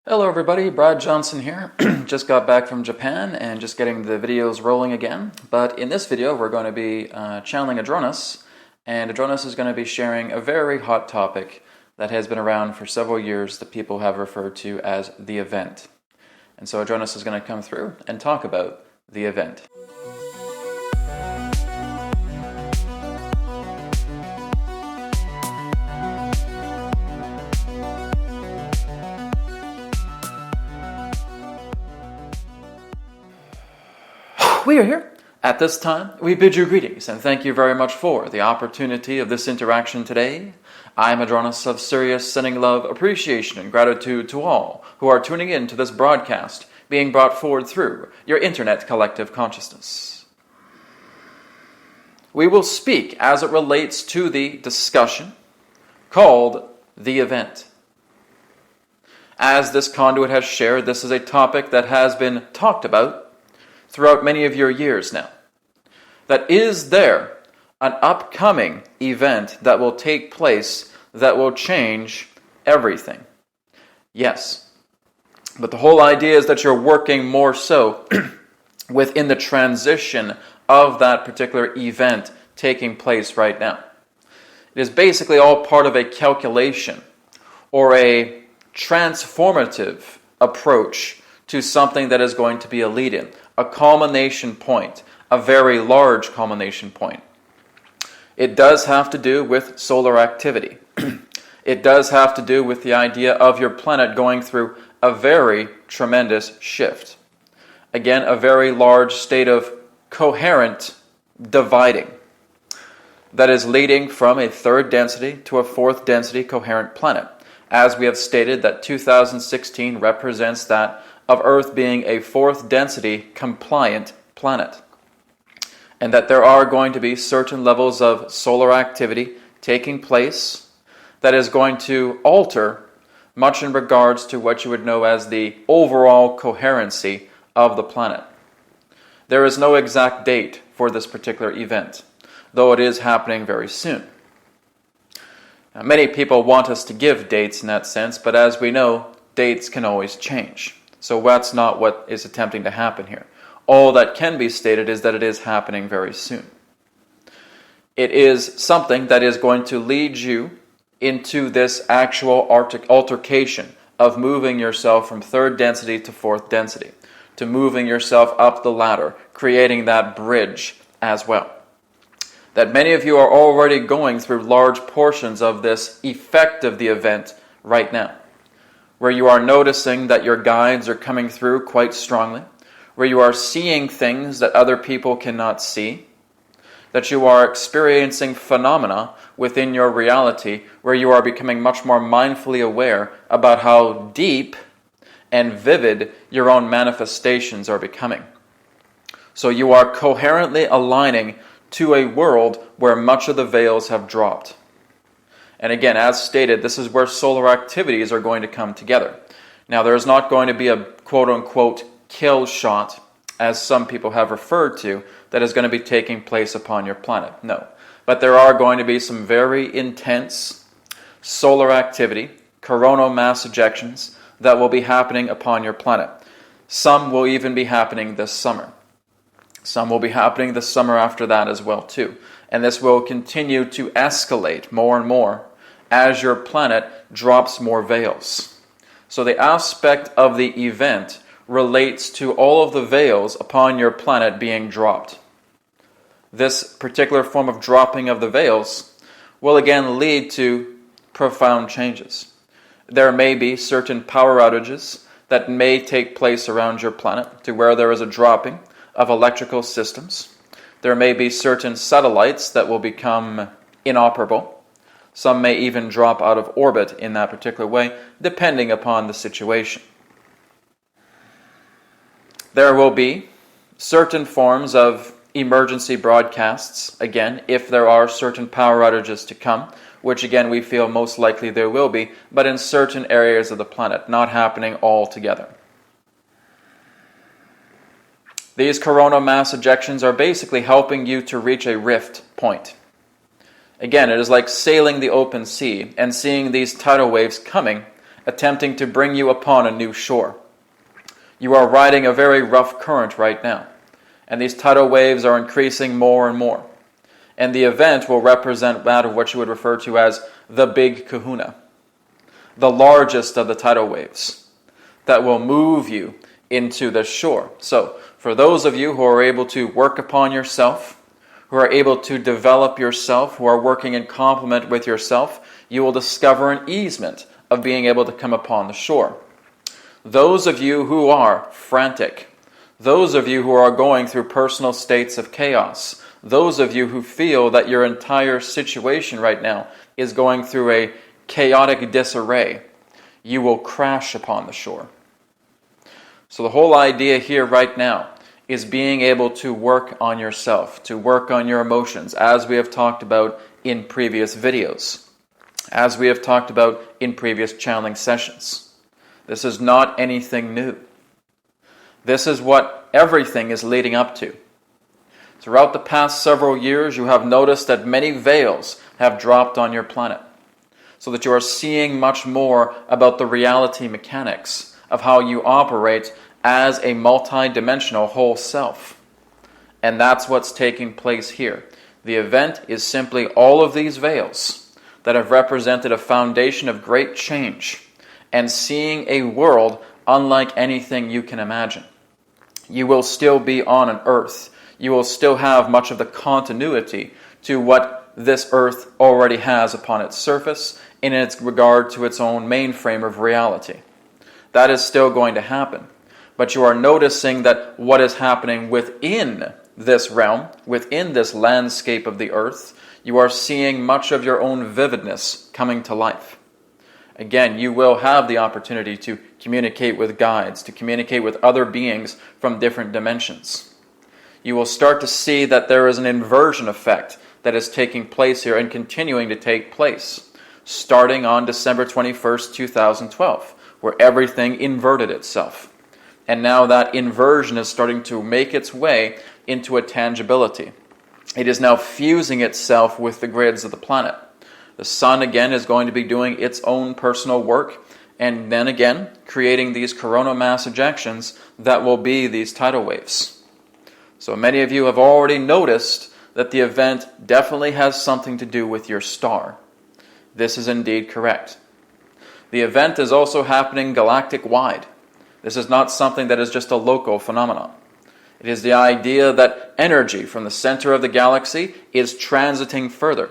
Hello everybody, Brad Johnson here. Just got back from Japan and just getting the videos rolling again. But in this video we're going to be channeling Adronis, and Adronis is going to be sharing a very hot topic that has been around for several years that people have referred to as the event. And so Adronis is going to come through and talk about the event. We are here. At this time, we bid you greetings and thank you very much for the opportunity of this interaction today. I am Adronis of Sirius, sending love, appreciation, and gratitude to all who are tuning in to this broadcast being brought forward through your internet collective consciousness. We will speak as it relates to the discussion called the event. As this conduit has shared, this is a topic that has been talked about throughout many of your years now. That is there an upcoming event that will take place that will change everything? Yes. But the whole idea is that you're working more so within the transition of that particular event taking place right now. It is basically all part of a calculation or a transformative approach to something that is going to be a lead-in, a culmination point, a very large culmination point. It does have to do with solar activity. It does have to do with the idea of your planet going through a very tremendous shift. Again, a very large state of coherent dividing that is leading from a third density to a fourth density coherent planet. As we have stated, that 2016 represents that of Earth being a fourth density compliant planet. And that there are going to be certain levels of solar activity taking place that is going to alter much in regards to what you would know as the overall coherency of the planet. There is no exact date for this particular event, though it is happening very soon. Now, many people want us to give dates in that sense, but as we know, dates can always change. So that's not what is attempting to happen here. All that can be stated is that it is happening very soon. It is something that is going to lead you into this actual altercation of moving yourself from third density to fourth density, to moving yourself up the ladder, creating that bridge as well. That many of you are already going through large portions of this effect of the event right now, where you are noticing that your guides are coming through quite strongly, where you are seeing things that other people cannot see, that you are experiencing phenomena within your reality where you are becoming much more mindfully aware about how deep and vivid your own manifestations are becoming. So you are coherently aligning to a world where much of the veils have dropped. And again, as stated, this is where solar activities are going to come together. Now, there is not going to be a quote-unquote kill shot, as some people have referred to, that is going to be taking place upon your planet. No. But there are going to be some very intense solar activity, coronal mass ejections, that will be happening upon your planet. Some will even be happening this summer. Some will be happening the summer after that as well, too. And this will continue to escalate more and more as your planet drops more veils. So the aspect of the event relates to all of the veils upon your planet being dropped. This particular form of dropping of the veils will again lead to profound changes. There may be certain power outages that may take place around your planet to where there is a dropping of electrical systems. There may be certain satellites that will become inoperable. Some may even drop out of orbit in that particular way, depending upon the situation. There will be certain forms of emergency broadcasts, again, if there are certain power outages to come, which again we feel most likely there will be, but in certain areas of the planet, not happening all together. These coronal mass ejections are basically helping you to reach a rift point. Again, it is like sailing the open sea and seeing these tidal waves coming attempting to bring you upon a new shore. You are riding a very rough current right now, and these tidal waves are increasing more and more. And the event will represent that of what you would refer to as the Big Kahuna, the largest of the tidal waves that will move you into the shore. So, for those of you who are able to work upon yourself, who are able to develop yourself, who are working in complement with yourself, you will discover an easement of being able to come upon the shore. Those of you who are frantic, those of you who are going through personal states of chaos, those of you who feel that your entire situation right now is going through a chaotic disarray, you will crash upon the shore. So the whole idea here right now is being able to work on yourself, to work on your emotions, as we have talked about in previous videos, as we have talked about in previous channeling sessions. This is not anything new. This is what everything is leading up to. Throughout the past several years, you have noticed that many veils have dropped on your planet, so that you are seeing much more about the reality mechanics of how you operate as a multi-dimensional whole self. And that's what's taking place here. The event is simply all of these veils that have represented a foundation of great change and seeing a world unlike anything you can imagine. You will still be on an earth. You will still have much of the continuity to what this earth already has upon its surface in its regard to its own mainframe of reality. That is still going to happen. But you are noticing that what is happening within this realm, within this landscape of the earth, you are seeing much of your own vividness coming to life. Again, you will have the opportunity to communicate with guides, to communicate with other beings from different dimensions. You will start to see that there is an inversion effect that is taking place here and continuing to take place, starting on December 21st, 2012, where everything inverted itself. And now that inversion is starting to make its way into a tangibility. It is now fusing itself with the grids of the planet. The sun, again, is going to be doing its own personal work, and then again, creating these coronal mass ejections that will be these tidal waves. So many of you have already noticed that the event definitely has something to do with your star. This is indeed correct. The event is also happening galactic-wide. This is not something that is just a local phenomenon. It is the idea that energy from the center of the galaxy is transiting further,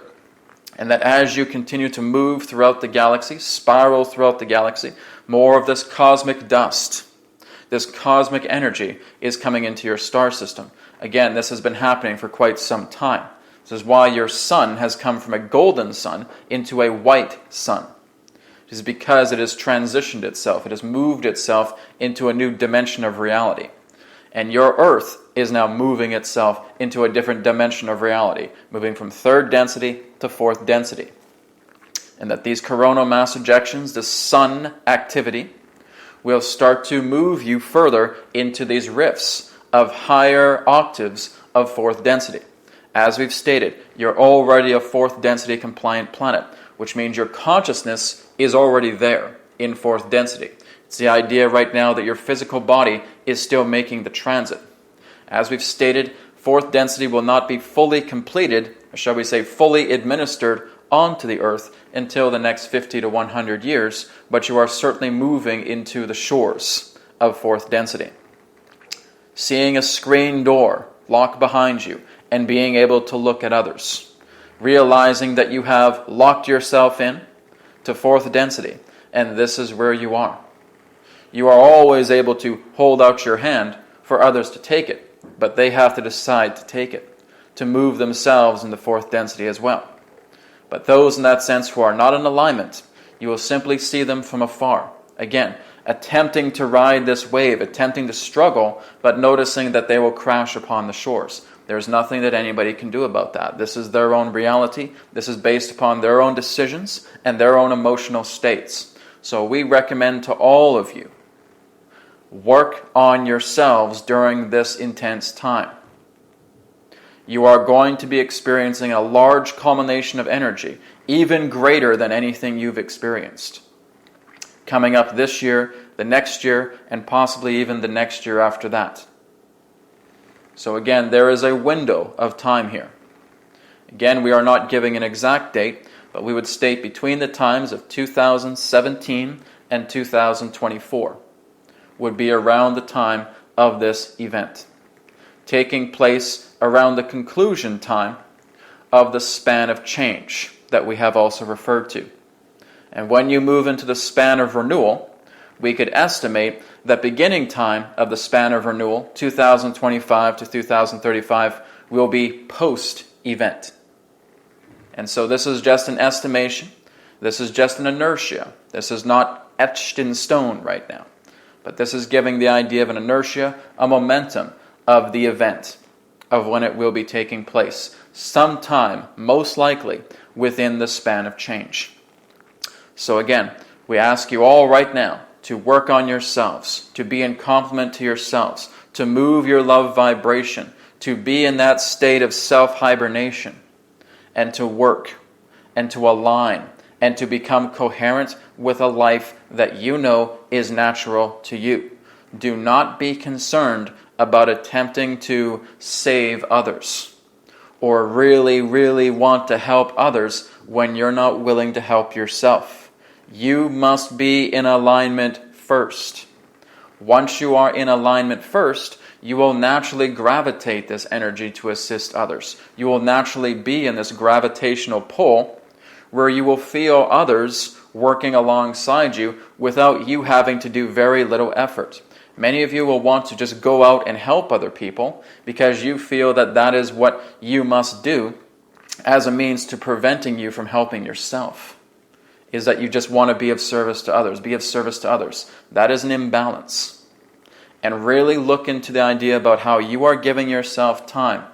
and that as you continue to move throughout the galaxy, spiral throughout the galaxy, more of this cosmic dust, this cosmic energy is coming into your star system. Again, this has been happening for quite some time. This is why your sun has come from a golden sun into a white sun. It is because it has transitioned itself. It has moved itself into a new dimension of reality. And your Earth is now moving itself into a different dimension of reality, moving from third density to fourth density. And that these coronal mass ejections, the sun activity, will start to move you further into these rifts of higher octaves of fourth density. As we've stated, you're already a fourth density compliant planet, which means your consciousness is already there in fourth density. It's the idea right now that your physical body is still making the transit. As we've stated, fourth density will not be fully completed, or shall we say fully administered onto the Earth until the next 50 to 100 years, but you are certainly moving into the shores of fourth density. Seeing a screen door lock behind you and being able to look at others. Realizing that you have locked yourself in to fourth density, and this is where you are. You are always able to hold out your hand for others to take it, but they have to decide to take it, to move themselves into fourth density as well. But those in that sense who are not in alignment, you will simply see them from afar. Again, attempting to ride this wave, attempting to struggle, but noticing that they will crash upon the shores. There's nothing that anybody can do about that. This is their own reality. This is based upon their own decisions and their own emotional states. So we recommend to all of you, work on yourselves during this intense time. You are going to be experiencing a large culmination of energy, even greater than anything you've experienced. coming up this year, the next year, and possibly even the next year after that. So again, there is a window of time here. Again, we are not giving an exact date, but we would state between the times of 2017 and 2024 would be around the time of this event, taking place around the conclusion time of the span of change that we have also referred to. And when you move into the span of renewal, we could estimate that beginning time of the span of renewal, 2025 to 2035, will be post-event. And so this is just an estimation. This is just an inertia. This is not etched in stone right now. But this is giving the idea of an inertia, a momentum of the event, of when it will be taking place, sometime, most likely, within the span of change. So again, we ask you all right now to work on yourselves, to be in complement to yourselves, to move your love vibration, to be in that state of self-hibernation, and to work, and to align, and to become coherent with a life that you know is natural to you. Do not be concerned about attempting to save others, or really want to help others when you're not willing to help yourself. You must be in alignment first. Once you are in alignment first, you will naturally gravitate this energy to assist others. You will naturally be in this gravitational pull where you will feel others working alongside you without you having to do very little effort. Many of you will want to just go out and help other people because you feel that that is what you must do as a means to preventing you from helping yourself. Is that you just want to be of service to others, be of service to others. That is an imbalance. And really look into the idea about how you are giving yourself time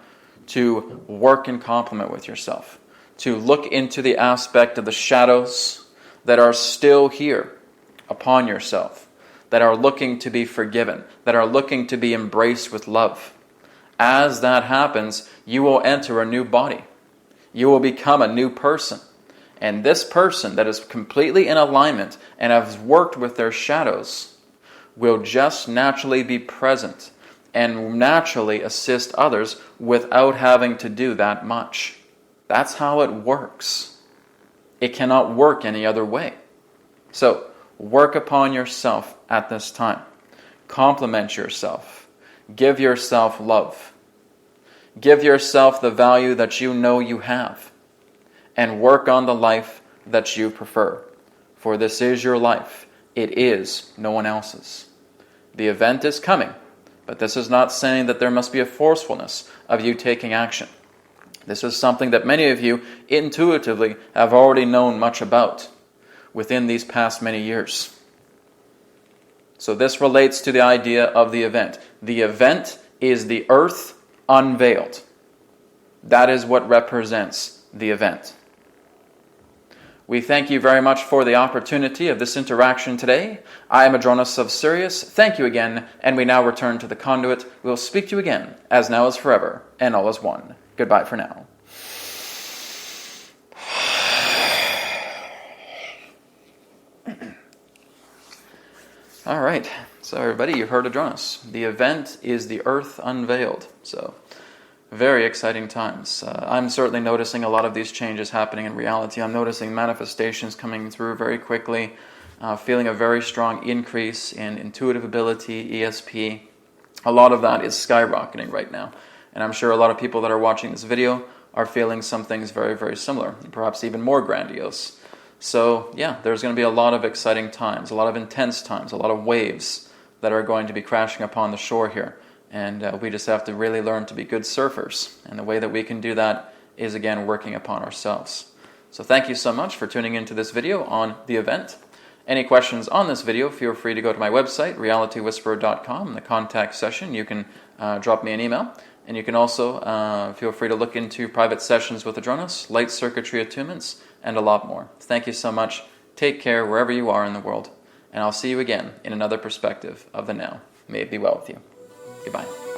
to work in complement with yourself, to look into the aspect of the shadows that are still here upon yourself, that are looking to be forgiven, that are looking to be embraced with love. As that happens, you will enter a new body. You will become a new person. And this person that is completely in alignment and has worked with their shadows will just naturally be present and naturally assist others without having to do that much. That's how it works. It cannot work any other way. So, work upon yourself at this time. Compliment yourself. Give yourself love. Give yourself the value that you know you have. And work on the life that you prefer. For this is your life. It is no one else's. The event is coming, but this is not saying that there must be a forcefulness of you taking action. This is something that many of you intuitively have already known much about within these past many years. So this relates to the idea of the event. The event is the earth unveiled. That is what represents the event. We thank you very much for the opportunity of this interaction today. I am Adronis of Sirius. Thank you again, and we now return to the conduit. We will speak to you again, as now is forever, and all is one. Goodbye for now. All right, so everybody, you heard Adronis. The event is the earth unveiled. So, very exciting times. I'm certainly noticing a lot of these changes happening in reality. I'm noticing manifestations coming through very quickly, feeling a very strong increase in intuitive ability, ESP. A lot of that is skyrocketing right now. And I'm sure a lot of people that are watching this video are feeling some things very, very similar, perhaps even more grandiose. So, yeah, there's going to be a lot of exciting times, a lot of intense times, a lot of waves that are going to be crashing upon the shore here. And we just have to really learn to be good surfers. And the way that we can do that is, again, working upon ourselves. So thank you so much for tuning into this video on the event. Any questions on this video, feel free to go to my website, realitywhisperer.com. In the contact session, you can drop me an email. And you can also feel free to look into private sessions with Adronis, light circuitry attunements, and a lot more. Thank you so much. Take care wherever you are in the world. And I'll see you again in another perspective of the now. May it be well with you. Goodbye.